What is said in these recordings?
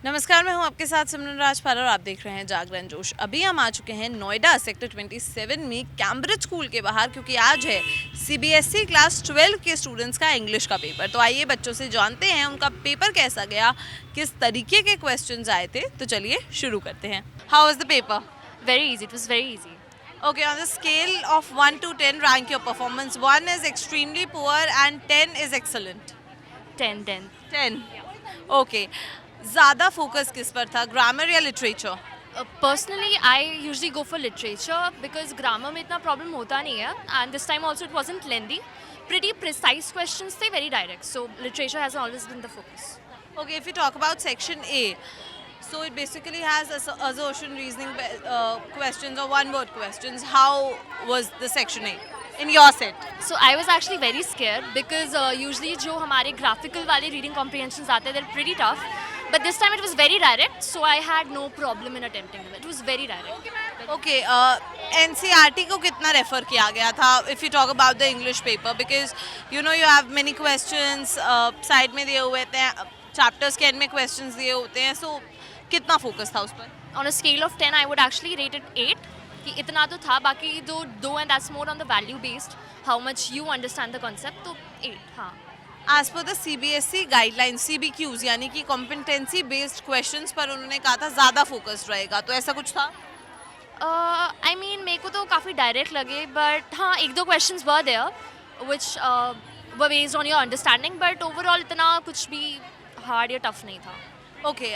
नमस्कार, मैं हूं आपके साथ सिमरन राजपाल और आप देख रहे हैं जागरण जोश। अभी हम आ चुके हैं नोएडा सेक्टर 27 में कैम्ब्रिज स्कूल के बाहर, क्योंकि आज है सीबीएसई क्लास 12 के स्टूडेंट्स का इंग्लिश का पेपर। तो आइए बच्चों से जानते हैं उनका पेपर कैसा गया, किस तरीके के क्वेश्चंस आए थे। तो चलिए शुरू करते हैं। How was the paper? Very easy. It was very easy. Okay, on the scale of 1 to 10, rank your performance. 1 is extremely poor and 10 is excellent. 10, 10. 10. Okay. ज़्यादा फोकस किस पर था, ग्रामर या literature? Personally, I usually go for literature because grammar में इतना problem होता नहीं है, and this time also it wasn't lengthy. Pretty precise questions थे, very direct. So literature has always been the focus. Okay, if you talk about section A, so it basically has assertion, reasoning questions or one-word questions. How was the section A in your set? So I was actually very scared because usually जो हमारे graphical वाले reading comprehensions आते हैं, they're pretty tough. But this time it was very direct, so I had no problem in attempting them. It was very direct. Okay, NCERT को कितना refer किया गया था? If you talk about the English paper, because you know you have many questions side में दिए हुए थे, chapters के एंड में क्वेश्चंस दिए होते हैं, so कितना फोकस था उस पर? On a scale of 10, I would actually rate it 8. कि इतना तो था, बाकी दो and that's more on the value based, how much you understand the concept, तो 8, हाँ. As per the CBSE guideline, CBQs यानी कि कॉम्पिटेंसी बेस्ड क्वेश्चंस पर उन्होंने कहा था ज़्यादा फोकस्ड रहेगा, तो ऐसा कुछ था? I mean मेरे को तो काफ़ी डायरेक्ट लगे, बट हाँ एक दो questions were there which were based on your understanding, but overall इतना कुछ भी हार्ड या टफ नहीं था. ओके,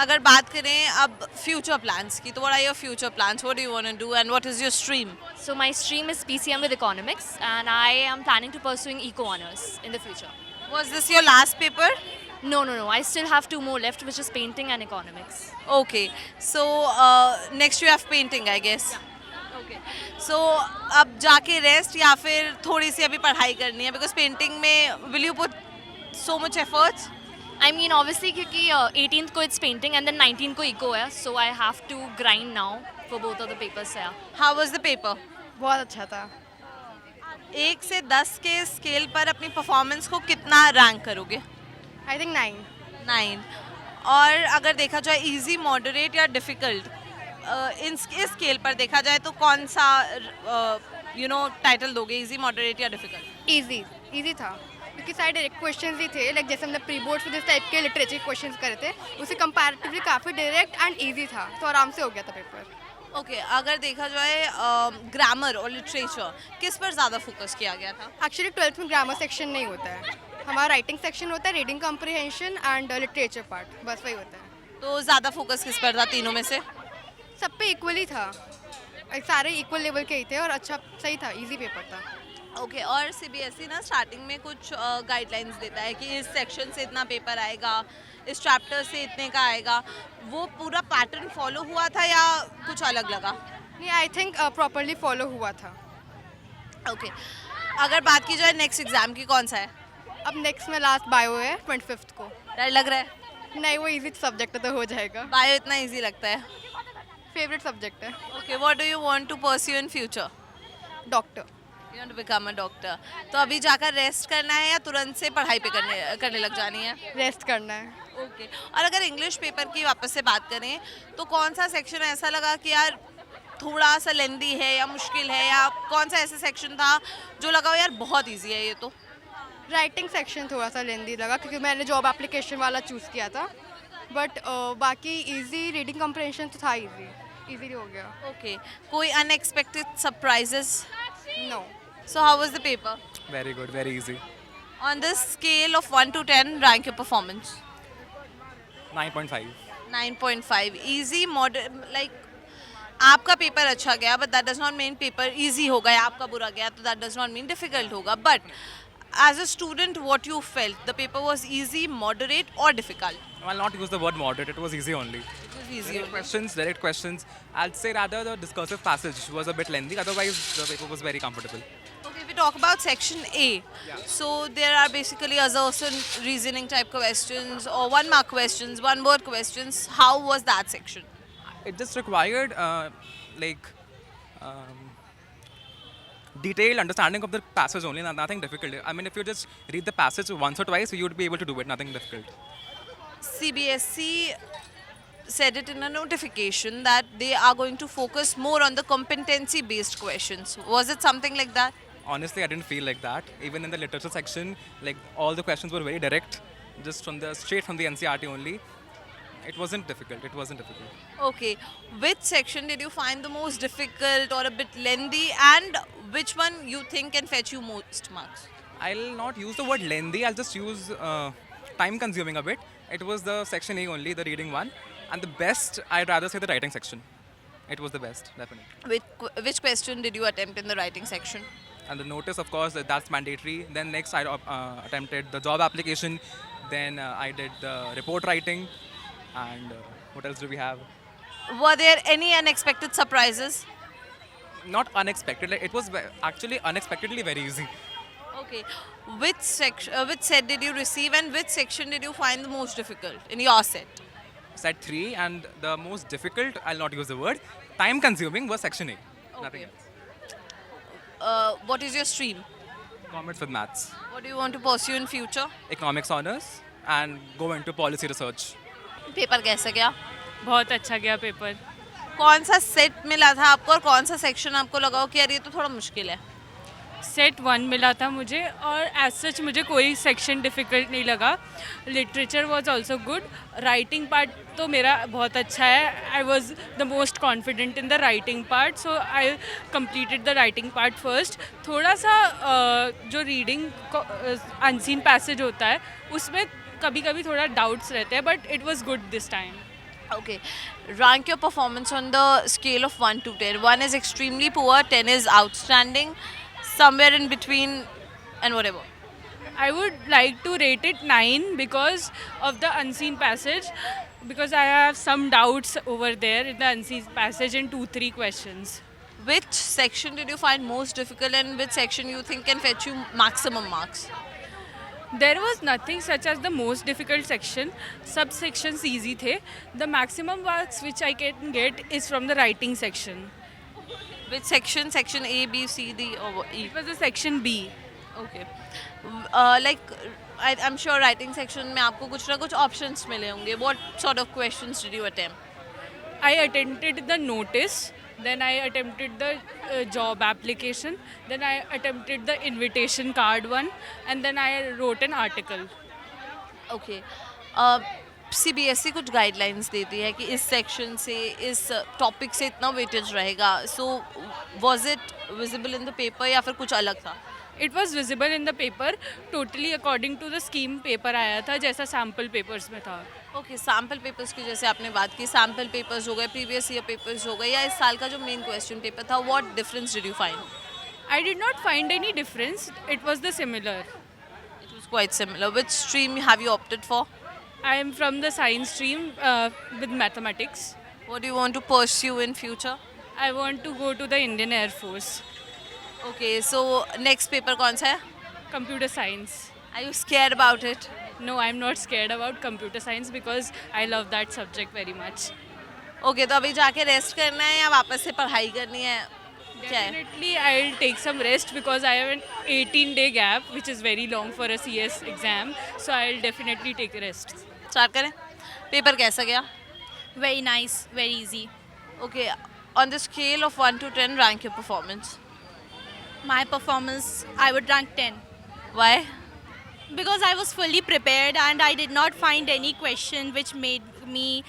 अगर बात करें अब फ्यूचर प्लान्स की, तो what are your future plans, what do you want to do and what is your stream? So my stream is PCM with economics, and I am planning to pursuing eco honors in the future. Was this your last paper? No, no, no. I still have 2 more left, which is painting and economics. Okay, so next you have painting I guess. Okay, so अब जाके rest या फिर थोड़ी सी अभी पढ़ाई करनी है, because painting में will you put so much efforts? I mean, obviously, क्योंकि 18th को it's painting and then 19th को eco है, so I have to grind now for both of the papers. Yeah. How was the paper? बहुत अच्छा था. 1 से 10 के scale पर अपनी परफॉर्मेंस को कितना रैंक करोगे? I think 9. 9. और अगर देखा जाए इजी, मॉडरेट या डिफ़िकल्ट, इस स्केल पर देखा जाए तो कौन सा टाइटल दोगे, इजी, मॉडरेट या डिफ़िकल्ट? इजी था क्योंकि सारे डायरेक्ट क्वेश्चंस ही थे, लाइक जैसे हमने प्री बोर्ड से जिस टाइप के लिटरेचर क्वेश्चंस करे थे उसे कंपैरेटिवली काफ़ी डायरेक्ट एंड इजी था, तो आराम से हो गया था पेपर. ओके, अगर देखा जाए ग्रामर और लिटरेचर, किस पर ज़्यादा फोकस किया गया था? एक्चुअली 12th में ग्रामर सेक्शन नहीं होता है, हमारा राइटिंग सेक्शन होता है, reading comprehension and literature part, बस वही होता है. तो ज़्यादा फोकस किस पर था तीनों में से? सब पे इक्वली था, सारे इक्वल लेवल के ही थे और अच्छा सही था, इजी पेपर था. ओके, और सीबीएसई ना स्टार्टिंग में कुछ गाइडलाइंस देता है कि इस सेक्शन से इतना पेपर आएगा, इस चैप्टर से इतने का आएगा, वो पूरा पैटर्न फॉलो हुआ था या कुछ अलग लगा? नहीं, आई थिंक प्रॉपरली फॉलो हुआ था. ओके, अगर बात की जाए नेक्स्ट एग्जाम की, कौन सा है? अब नेक्स्ट में लास्ट बायो है 25th को. डर लग रहा है? नहीं, वो इजी सब्जेक्ट है तो हो जाएगा. बायो इतना इजी लगता है? फेवरेट सब्जेक्ट है. Okay, what do you want to pursue in future? Doctor. You want to become a doctor. तो अभी जाकर रेस्ट करना है या तुरंत से पढ़ाई पे करने लग जानी है? रेस्ट करना है. ओके, और अगर इंग्लिश पेपर की वापस से बात करें तो कौन सा सेक्शन ऐसा लगा कि यार थोड़ा सा लेंदी है या मुश्किल है, या कौन सा ऐसा सेक्शन था जो लगा हो यार बहुत इजी है ये तो? राइटिंग सेक्शन थोड़ा सा लेंदी लगा क्योंकि मैंने जॉब एप्लीकेशन वाला चूज़ किया था, बट बाकी इजी रीडिंग कॉम्प्रिहेंशन तो था, इजीली हो गया. ओके, कोई unexpected surprises? No. So how was the paper? Very good, very easy. On the scale of 1 to 10, rank your performance. 9.5. 9.5. Easy, moderate, like आपका पेपर अच्छा गया, but that does not mean paper easy होगा, या आपका बुरा गया तो that does not mean difficult होगा. But as a student what you felt, the paper was easy, moderate और difficult? I'll not use the word moderate, it was easy only. It was easy. Direct questions. I'd say rather the discursive passage was a bit lengthy, otherwise the paper was very comfortable. Okay, if we talk about section A, Yeah. so there are basically assertion, reasoning type questions or 1 mark questions, 1 word questions. How was that section? It just required detailed understanding of the passage only, nothing difficult. I mean, if you just read the passage once or twice, you would be able to do it, nothing difficult. CBSE said it in a notification that they are going to focus more on the competency based questions. Was it something like that? Honestly, I didn't feel like that. Even in the literature section, like all the questions were very direct, just from the straight from the NCRT only. It wasn't difficult. It wasn't difficult. Okay. Which section did you find the most difficult or a bit lengthy, and which one you think can fetch you most marks? I'll not use the word lengthy. I'll just use time consuming a bit. It was the section A only, the reading one, and the best. I'd rather say the writing section. It was the best, definitely. Which question did you attempt in the writing section? And the notice, of course, that's mandatory. Then next, I attempted the job application. Then I did the report writing. And what else do we have? Were there any unexpected surprises? Not unexpected. Like, it was actually unexpectedly very easy. Okay. Which set did you receive, and which section did you find the most difficult in your set? Set 3, and the most difficult, I'll not use the word, time consuming was section A. Nothing Okay. else. What is your stream? Commerce with maths, What do you want to pursue in future? economics honors, and go into policy research. Paper कैसा गया? बहुत अच्छा गया paper. कौन सा set मिला था आपको और कौन सा सेक्शन आपको लगा हो कि यार ये तो थोड़ा मुश्किल है? सेट 1 मिला था मुझे और एज सच मुझे कोई सेक्शन डिफ़िकल्ट नहीं लगा. Literature was also good. Writing part तो मेरा बहुत अच्छा है. I was the most confident in the writing part, so I completed the writing part first. थोड़ा सा जो रीडिंग अनसीन पैसेज होता है उसमें कभी कभी थोड़ा डाउट्स रहते हैं, but it was good this time. Okay. Rank your performance on the scale of 1 to 10. 1 is extremely poor, 10 is outstanding, somewhere in between, and whatever. I would like to rate it 9 because of the unseen passage, because I have some doubts over there in the unseen passage in 2-3 questions. Which section did you find most difficult, and which section you think can fetch you maximum marks? There was nothing such as the most difficult section. Subsections easy थे. The maximum marks which I can get is from the writing section. Which section? Section A, B, C, D, or E? It was the section B. Okay. Like, I'm sure writing section में आपको कुछ ना कुछ options मिले होंगे. What sort of questions did you attempt? I attempted the notice, then I attempted the job application, then I attempted the invitation card one, and then I wrote an article. Okay. CBSE कुछ guidelines देती है कि इस section से इस topic से इतना weightage रहेगा. So was it visible in the paper या फिर कुछ अलग था? It was visible in the paper, totally according to the scheme paper आया था जैसा sample papers में था. ओके. सैम्पल पेपर्स की जैसे आपने बात की, सैम्पल पेपर्स हो गए, प्रीवियस ईयर पेपर्स हो गए, या इस साल का जो मेन क्वेश्चन पेपर था, what difference did you find? I did not find any difference. It was the similar. It was quite similar. Which stream have you opted for? I am from the science stream with mathematics. What do you want to pursue in future? I want to go to the Indian Air Force. Okay. So next paper कौन सा है? Computer science. Are you scared about it? No, I'm not scared about computer science because I love that subject very much. Okay. तो अभी जाके rest करना है या वापस से पढ़ाई करनी है? क्या है? Definitely, I'll take some rest because I have an 18-day gap, which is very long for a CS exam. So I'll definitely take a rest. Start करें. पेपर कैसा गया? Very nice, very easy. Okay, on the scale of 1 to 10, rank your performance. My performance, I would rank 10 Why? because I was fully prepared and I did not find any question which made me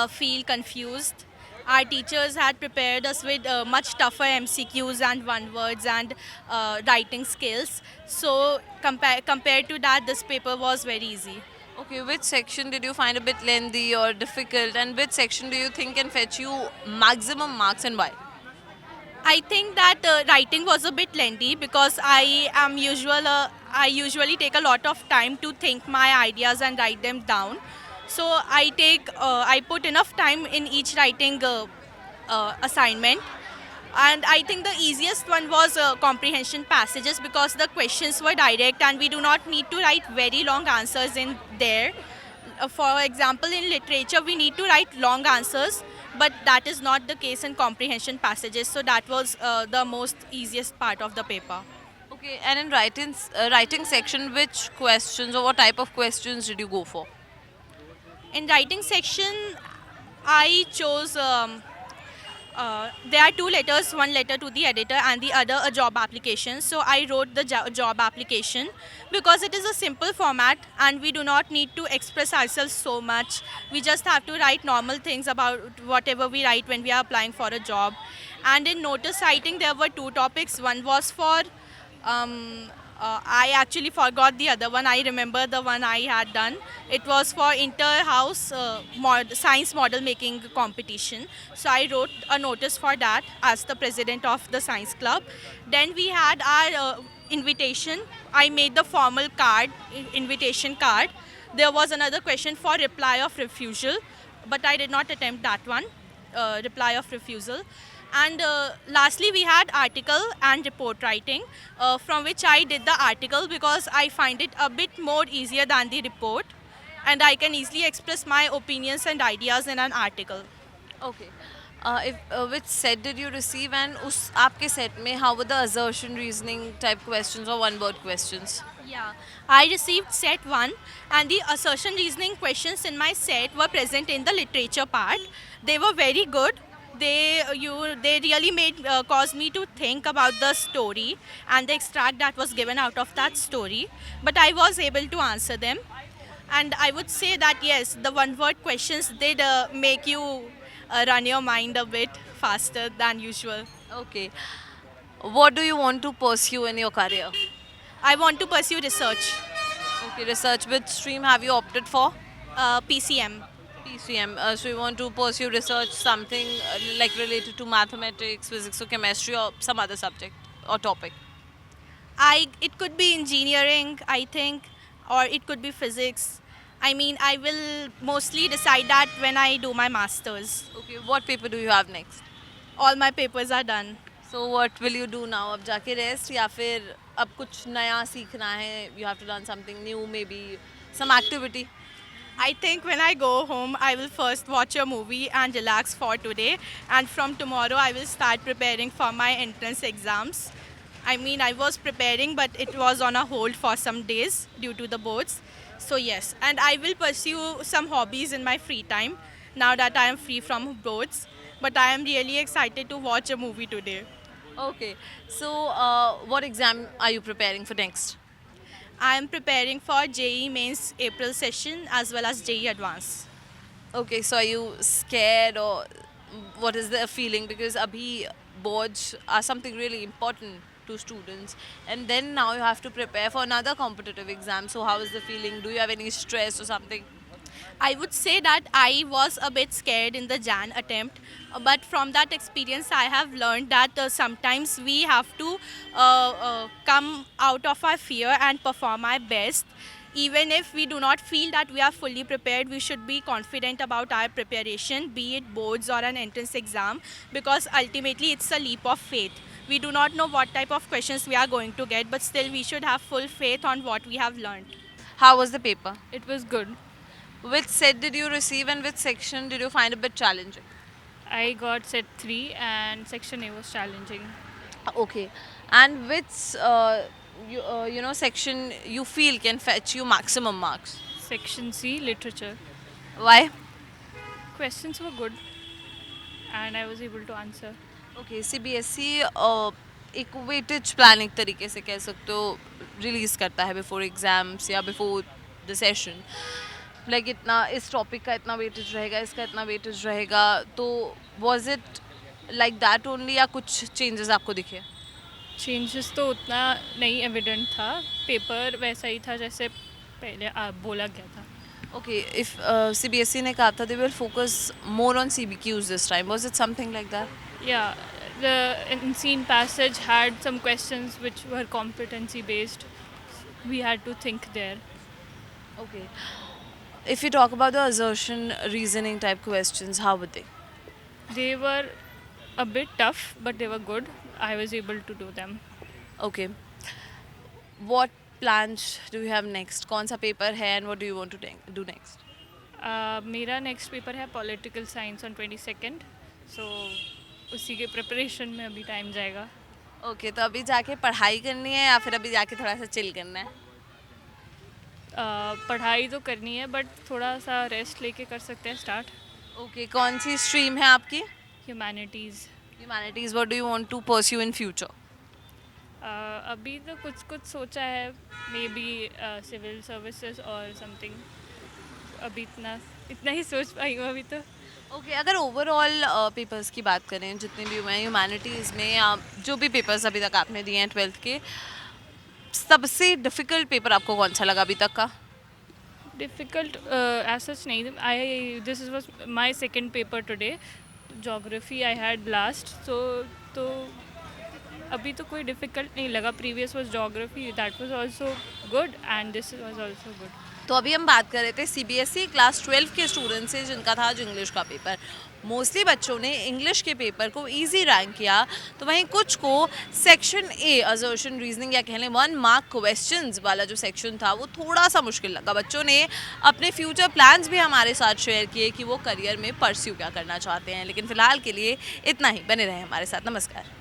feel confused. Our teachers had prepared us with much tougher MCQs and one words and writing skills. So compared to that, this paper was very easy. Okay, which section did you find a bit lengthy or difficult, and which section do you think can fetch you maximum marks, and why? I think that writing was a bit lengthy because I usually take a lot of time to think my ideas and write them down. So I put enough time in each writing assignment, and I think the easiest one was comprehension passages because the questions were direct and we do not need to write very long answers in there. For example, in literature we need to write long answers, but that is not the case in comprehension passages. So that was the most easiest part of the paper. Okay, and in writing section, which questions or what type of questions did you go for? In writing section, I chose. There are two letters, one letter to the editor and the other a job application. So I wrote the job application because it is a simple format and we do not need to express ourselves so much. We just have to write normal things about whatever we write when we are applying for a job. And in notice writing, there were two topics. One was for I actually forgot the other one. I remember the one I had done. It was for inter-house science model making competition. So I wrote a notice for that as the president of the science club. Then we had our invitation. I made the formal card, invitation card. There was another question for reply of refusal, but I did not attempt that one, reply of refusal. And lastly, we had article and report writing, from which I did the article because I find it a bit more easier than the report, and I can easily express my opinions and ideas in an article. Okay. If which set did you receive, and उस आपके set में how were the assertion, reasoning type questions or one word questions? Yeah, I received set 1 and the assertion reasoning questions in my set were present in the literature part. They were very good. They really made caused me to think about the story and the extract that was given out of that story. But I was able to answer them, and I would say that yes, the one word questions did make you run your mind a bit faster than usual. Okay. What do you want to pursue in your career? I want to pursue research, Okay, research. Which stream have you opted for? PCM. PCM. So you want to pursue research, something like related to mathematics, physics, or chemistry, or some other subject or topic. It could be engineering, I think, or it could be physics. I mean, I will mostly decide that when I do my masters. Okay, what paper do you have next? All my papers are done. So what will you do now? अब जाके rest या फिर अब कुछ नया सीखना है? You have to learn something new, maybe some activity. I think when I go home, I will first watch a movie and relax for today. And from tomorrow, I will start preparing for my entrance exams. I mean, I was preparing, but it was on a hold for some days due to the boards. So yes, and I will pursue some hobbies in my free time now that I am free from boards. But I am really excited to watch a movie today. Okay. So what exam are you preparing for next? I am preparing for JEE Mains April session as well as JEE Advance. Okay, so are you scared, or what is the feeling? Because abhi boards are something really important to students, and then now you have to prepare for another competitive exam. So how is the feeling? Do you have any stress or something? I would say that I was a bit scared in the JAN attempt, but from that experience, I have learned that sometimes we have to come out of our fear and perform our best. Even if we do not feel that we are fully prepared, we should be confident about our preparation, be it boards or an entrance exam, because ultimately it's a leap of faith. We do not know what type of questions we are going to get, but still we should have full faith on what we have learned. How was the paper? It was good. Which set did you receive, and which section did you find a bit challenging? I got set 3 and section A was challenging. Okay. And which section you feel can fetch you maximum marks? Section C, literature. Why? Questions were good and I was able to answer. Okay CBSE एक weightage plan एक तरीके से कह सकते हो release करता है before exams या बिफोर द सेशन, लाइक इतना इस टॉपिक का इतना वेटेज रहेगा, इसका इतना वेटेज रहेगा. तो was it like that only, या कुछ चेंजेस आपको दिखे? चेंजेस तो उतना नहीं एविडेंट था, पेपर वैसा ही था जैसे पहले बोला गया था. ओके, इफ CBSE ने कहा था they will focus more on CBQs this time, was it something like that? Yeah, the unseen passage had some questions which were competency based. We had to think there. Okay. If you talk about the assertion reasoning type questions, how were they? They were a bit tough, but they were good. I was able to do them. Okay. What plans do you have next? कौन सा paper है and what do you want to do next? मेरा next paper है political science on 22nd, सो उसी के preparation में अभी time जाएगा. Okay, तो अभी जाके पढ़ाई करनी है या फिर अभी जाके थोड़ा सा चिल करना है? पढ़ाई तो करनी है बट थोड़ा सा रेस्ट लेके कर सकते हैं स्टार्ट. ओके, कौन सी स्ट्रीम है आपकी? Humanities. Humanities. What do you want to pursue in future? अभी तो कुछ कुछ सोचा है, मे बी सिविल सर्विसेज और समथिंग. अभी इतना ही सोच पाई हूँ अभी तो. ओके, अगर ओवरऑल पेपर्स की बात करें जितने भी हुए हैं ह्यूमैनिटीज़ में, या जो भी पेपर्स अभी तक आपने दिए हैं 12th के, सबसे डिफ़िकल्ट पेपर आपको कौन सा लगा अभी तक का? डिफ़िकल्ट एज सच नहीं. This was my second paper today. Geography I had last, तो अभी तो कोई डिफ़िकल्ट नहीं लगा. Previous was geography, that was also good and this was also good. तो अभी हम बात कर रहे थे सीबीएसई क्लास 12 के स्टूडेंट्स से जिनका था आज इंग्लिश का पेपर. मोस्टली बच्चों ने इंग्लिश के पेपर को इजी रैंक किया, तो वहीं कुछ को सेक्शन ए असर्शन रीजनिंग या कह लें 1 मार्क क्वेश्चंस वाला जो सेक्शन था वो थोड़ा सा मुश्किल लगा. बच्चों ने अपने फ्यूचर प्लान्स भी हमारे साथ शेयर किए कि वो करियर में परस्यू क्या करना चाहते हैं. लेकिन फ़िलहाल के लिए इतना ही. बने रहें हमारे साथ. नमस्कार.